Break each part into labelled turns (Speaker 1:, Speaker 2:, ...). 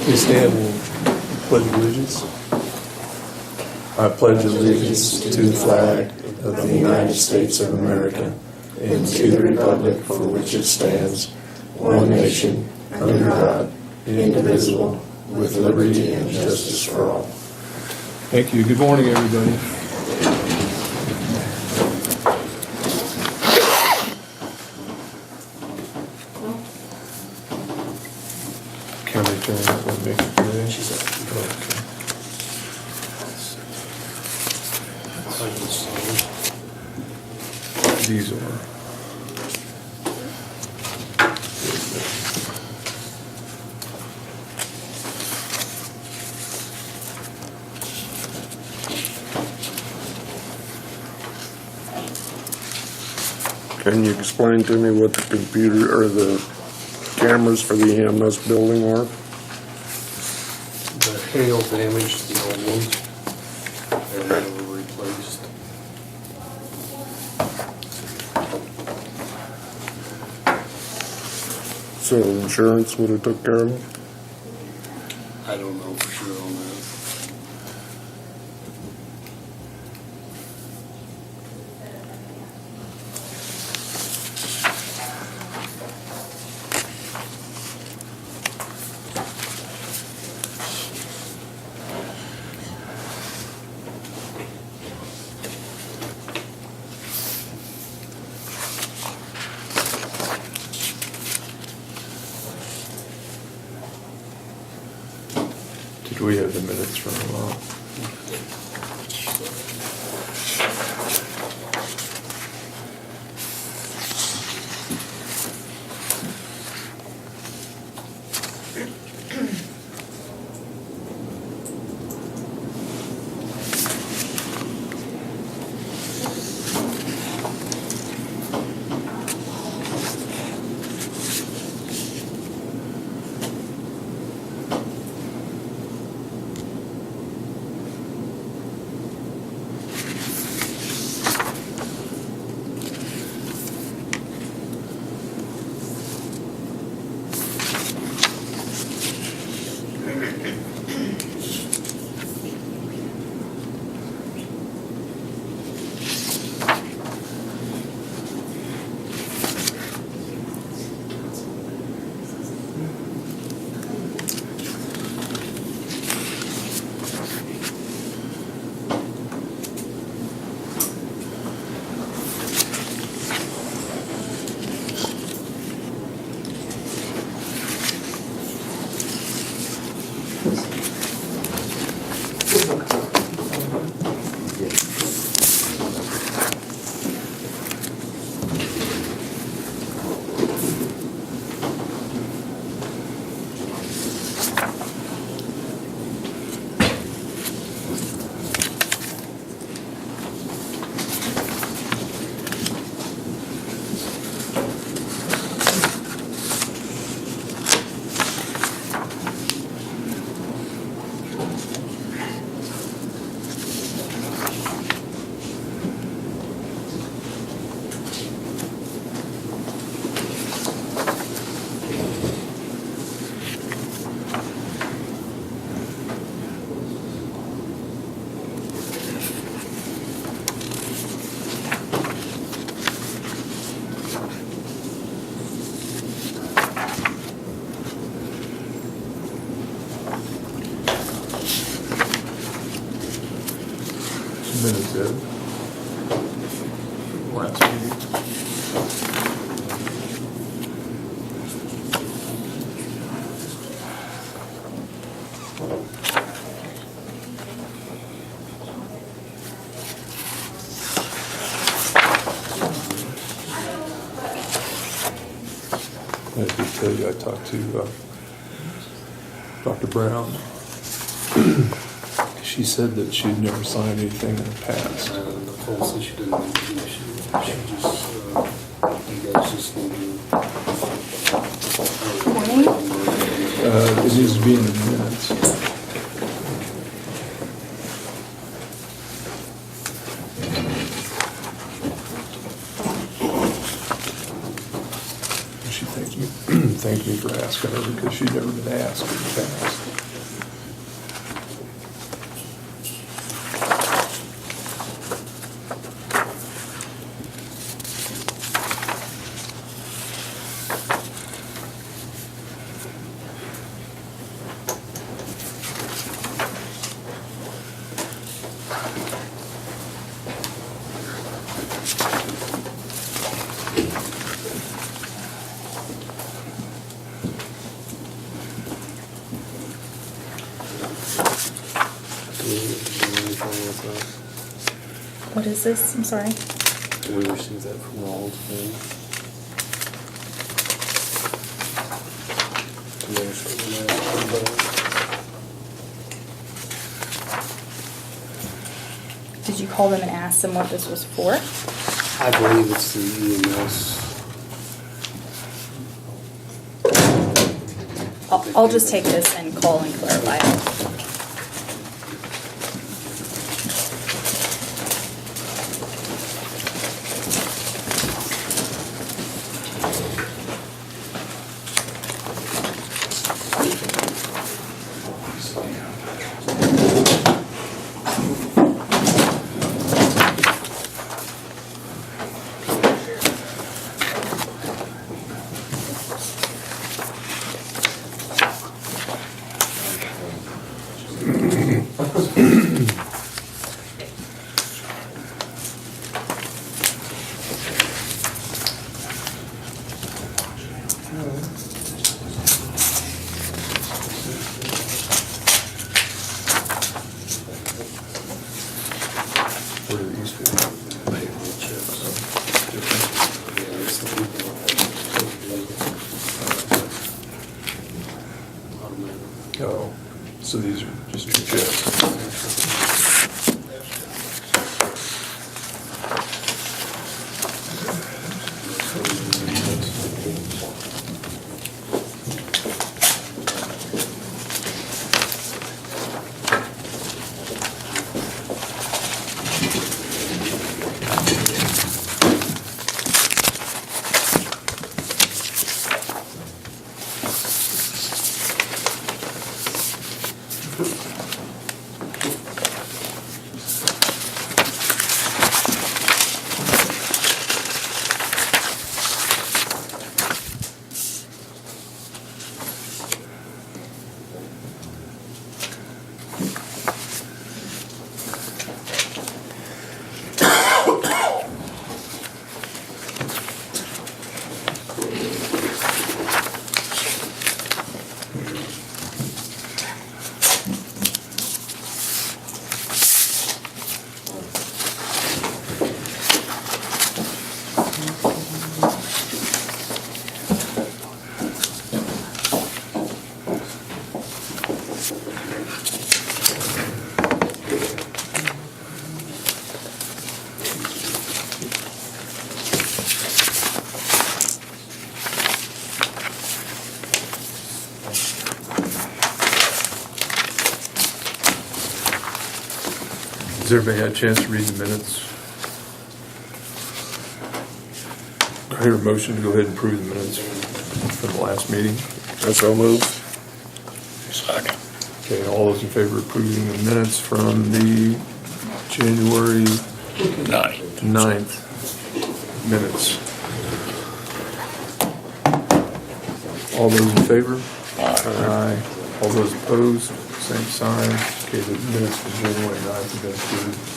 Speaker 1: Please stand and pledge allegiance. I pledge allegiance to the flag of the United States of America and to the republic for which it stands, one nation, under God, indivisible, with liberty and justice for all. Thank you. Good morning, everybody. Can they turn up on me today? She's up. These are.
Speaker 2: Can you explain to me what the computer or the cameras for the EMS building are?
Speaker 3: The hail damaged the old ones, and they were replaced.
Speaker 2: So insurance would have took care of it?
Speaker 3: I don't know for sure on that.
Speaker 1: Did we have the minutes from a while? Minutes, Ed. Last meeting. I did tell you I talked to Dr. Brown. She said that she'd never signed anything in the past.
Speaker 3: The policy she didn't need to do, she just, you guys just need to.
Speaker 1: It needs to be in the minutes. She thanked me for asking her because she'd never been asked in the past.
Speaker 3: Do we do anything with
Speaker 4: What is this? I'm sorry.
Speaker 3: that? Do we receive that from Rawls?
Speaker 4: Did you call them and ask them what this was for?
Speaker 3: I believe it's the EMS.
Speaker 4: I'll just take this and call and clarify.
Speaker 1: Where do these fit? Oh, so these are just two checks. Has everybody had a chance to read the minutes? I hear a motion to go ahead and approve the minutes from the last meeting.
Speaker 2: That's so moved.
Speaker 5: Second.
Speaker 1: Okay, all those in favor of approving the minutes from the January 9th minutes? All those in favor? Aye. All those opposed, same sign. Okay, the minutes from January 9th have been approved.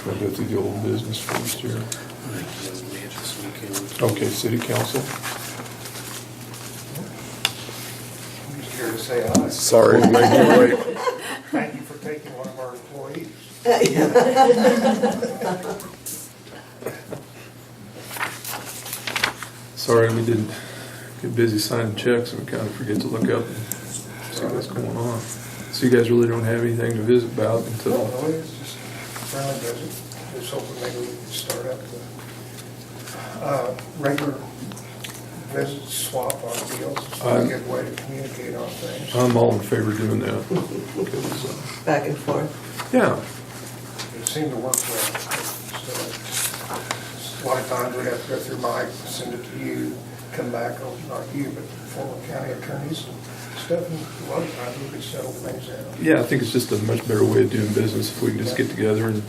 Speaker 1: We'll go through the old business first here. Okay, city council.
Speaker 6: I'm just here to say aye.
Speaker 2: Sorry to make you wait.
Speaker 6: Thank you for taking one of our employees.
Speaker 1: Sorry, we didn't get busy signing checks and we kind of forget to look up and see what's going on. So you guys really don't have anything to visit about
Speaker 6: No,
Speaker 1: until,
Speaker 6: no, it's just friendly visit. Just hoping maybe we can start up the regular visit swap on deals. It's a good way to communicate on things.
Speaker 1: I'm all in favor of doing that. 'Cause,
Speaker 7: Back and forth.
Speaker 1: yeah,
Speaker 6: It seemed to work well. So, a lot of times we have to go through Mike, send it to you, come back, or not you, but former county attorneys and stuff. And a lot of times we could settle things out.
Speaker 1: yeah, I think it's just a much better way of doing business if we can just get together and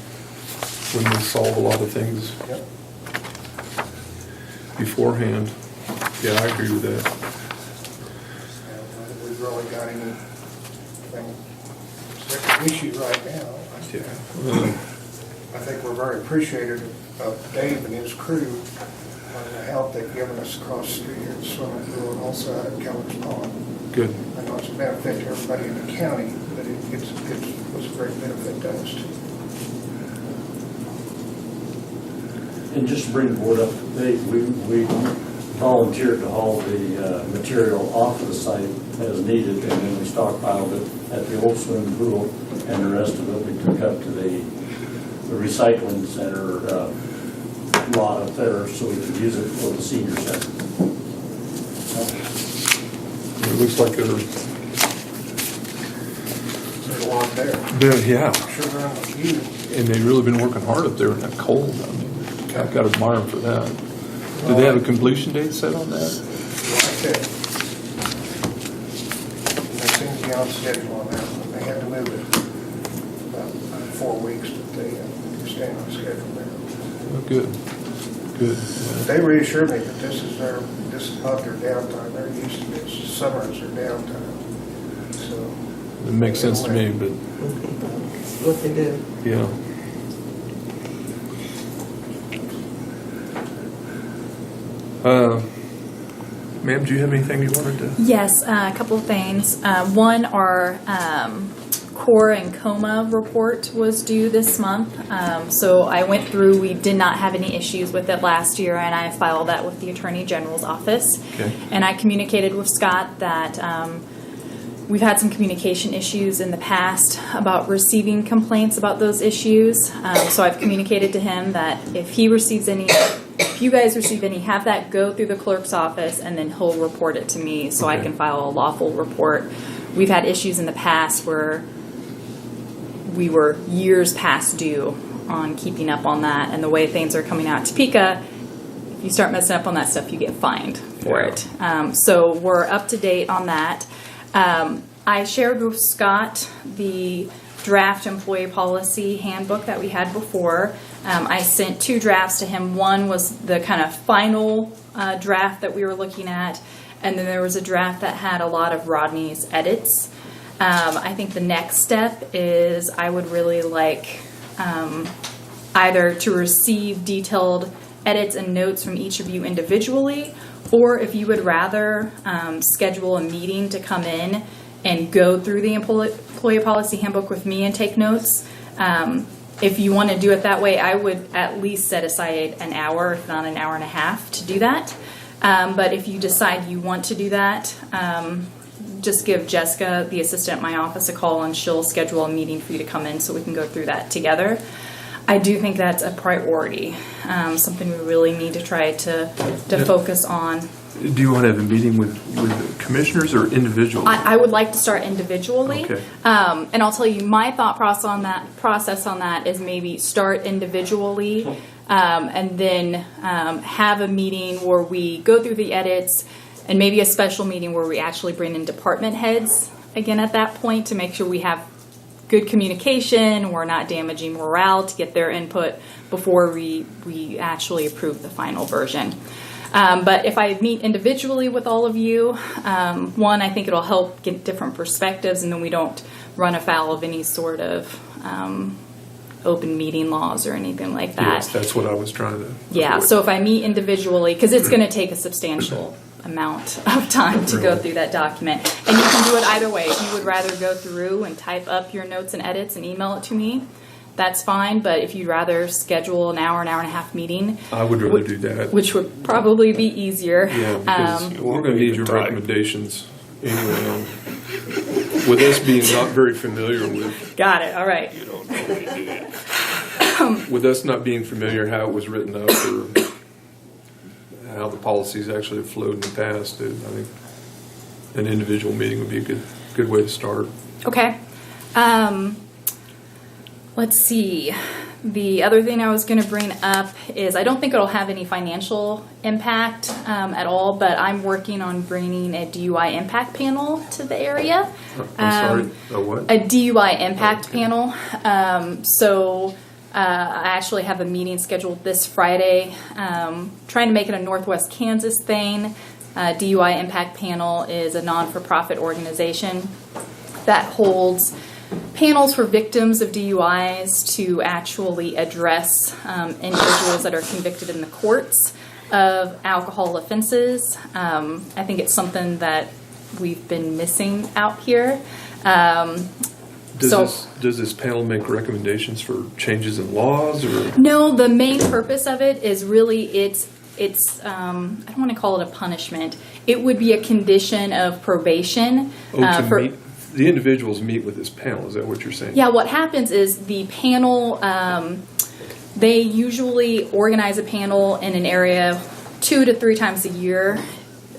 Speaker 1: we can solve a lot of things
Speaker 6: Yep.
Speaker 1: beforehand. Yeah, I agree with that.
Speaker 6: And we've really got anything issue right now. I think we're very appreciative of Dave and his crew and the help they've given us across the street here at the swimming pool and also out at Keller's Pond.
Speaker 7: Good.
Speaker 6: I know it's a benefit to everybody in the county, but it was a great benefit to us too.
Speaker 8: And just to bring the board up to date, we volunteered to haul the material off of the site as needed, and then we stockpiled it at the old swimming pool, and the rest of it we took up to the recycling center lot up there so we could use it for the senior center.
Speaker 7: It looks like
Speaker 6: There's a lot there.
Speaker 7: yeah,
Speaker 6: I'm sure they're on the queue.
Speaker 7: and they've really been working hard up there in that cold. I mean, I've got to admire them for that. Do they have a completion date set on that?
Speaker 6: Like that. They seem to be on schedule on that one. They had to move it about 4 weeks, but they're staying on schedule there.
Speaker 7: Oh, good. Good.
Speaker 6: They reassured me that this is not their downtime. They're used to this. Summer is their downtime. So.
Speaker 7: It makes sense to me, but
Speaker 9: What they do.
Speaker 7: yeah. Ma'am, do you have anything you wanted to?
Speaker 4: Yes, a couple of things. One, our core and coma report was due this month. So I went through, we did not have any issues with it last year, and I filed that with the Attorney General's office.
Speaker 7: Okay.
Speaker 4: And I communicated with Scott that we've had some communication issues in the past about receiving complaints about those issues. So I've communicated to him that if he receives any, if you guys receive any, have that go through the clerk's office, and then he'll report it to me so I can file a lawful report. We've had issues in the past where we were years past due on keeping up on that, and the way things are coming out at Topeka, if you start messing up on that stuff, you get fined for it. So we're up to date on that. I shared with Scott the draft employee policy handbook that we had before. I sent 2 drafts to him. One was the kind of final draft that we were looking at, and then there was a draft that had a lot of Rodney's edits. I think the next step is I would really like either to receive detailed edits and notes from each of you individually, or if you would rather schedule a meeting to come in and go through the employee policy handbook with me and take notes. If you want to do it that way, I would at least set aside an hour, if not an hour and a half, to do that. But if you decide you want to do that, just give Jessica, the assistant at my office, a call, and she'll schedule a meeting for you to come in so we can go through that together. I do think that's a priority, something we really need to try to focus on.
Speaker 7: Do you want to have a meeting with the commissioners or individually?
Speaker 4: I would like to start individually,
Speaker 7: Okay.
Speaker 4: And I'll tell you my thought process on that is maybe start individually, and then have a meeting where we go through the edits, and maybe a special meeting where we actually bring in department heads again at that point to make sure we have good communication, we're not damaging morale, to get their input before we actually approve the final version. But if I meet individually with all of you, one, I think it'll help get different perspectives, and then we don't run afoul of any sort of open meeting laws or anything like that.
Speaker 7: Yes, that's what I was trying to.
Speaker 4: Yeah,
Speaker 7: avoid.
Speaker 4: so if I meet individually, because it's going to take a substantial amount of time to go through that document. And you can do it either way. If you would rather go through and type up your notes and edits and email it to me, that's fine. But if you'd rather schedule an hour and a half meeting,
Speaker 7: I would rather do that.
Speaker 4: which would probably be easier.
Speaker 7: Yeah, because we're going to need your
Speaker 2: type.
Speaker 7: recommendations anyway. With us being not very familiar with,
Speaker 4: Got it. All right.
Speaker 7: with us not being familiar how it was written up or how the policies actually have flowed in the past, I think an individual meeting would be a good way to start.
Speaker 4: Okay. Let's see. The other thing I was going to bring up is I don't think it'll have any financial impact at all, but I'm working on bringing a DUI impact panel to the area.
Speaker 7: I'm sorry, a what?
Speaker 4: A DUI impact panel. I actually have a meeting scheduled this Friday, trying to make it a Northwest Kansas thing. DUI Impact Panel is a non-for-profit organization that holds panels for victims of DUIs to actually address individuals that are convicted in the courts of alcohol offenses. I think it's something that we've been missing out here.
Speaker 7: Does this panel make recommendations for changes in laws or?
Speaker 4: No, the main purpose of it is really it's I don't want to call it a punishment. It would be a condition of probation.
Speaker 7: The individuals meet with this panel, is that what you're saying?
Speaker 4: Yeah, what happens is the panel, they usually organize a panel in an area 2 to 3 times a year,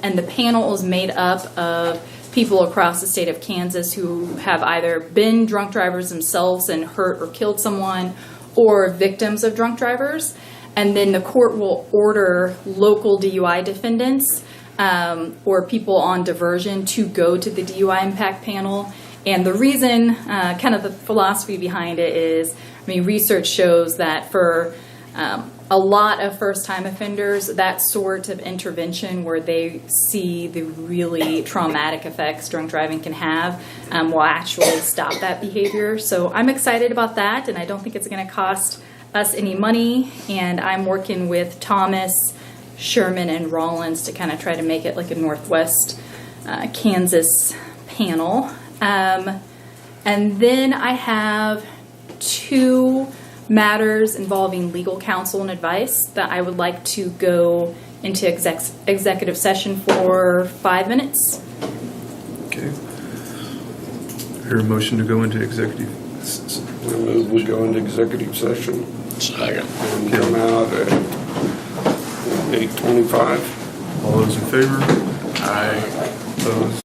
Speaker 4: and the panel is made up of people across the state of Kansas who have either been drunk drivers themselves and hurt or killed someone, or victims of drunk drivers. And then the court will order local DUI defendants or people on diversion to go to the DUI impact panel. And the reason, kind of the philosophy behind it is, research shows that for a lot of first-time offenders, that sort of intervention where they see the really traumatic effects drunk driving can have will actually stop that behavior. So I'm excited about that, and I don't think it's going to cost us any money. And I'm working with Thomas, Sherman, and Rollins to kind of try to make it like a Northwest Kansas panel. And then I have 2 matters involving legal counsel and advice that I would like to go into executive session for 5 minutes.
Speaker 7: Okay. Hear a motion to go into executive.
Speaker 2: We move, we go into executive session
Speaker 5: Second.
Speaker 2: and come out at 8:25.
Speaker 7: All those in favor? Aye. Opposed?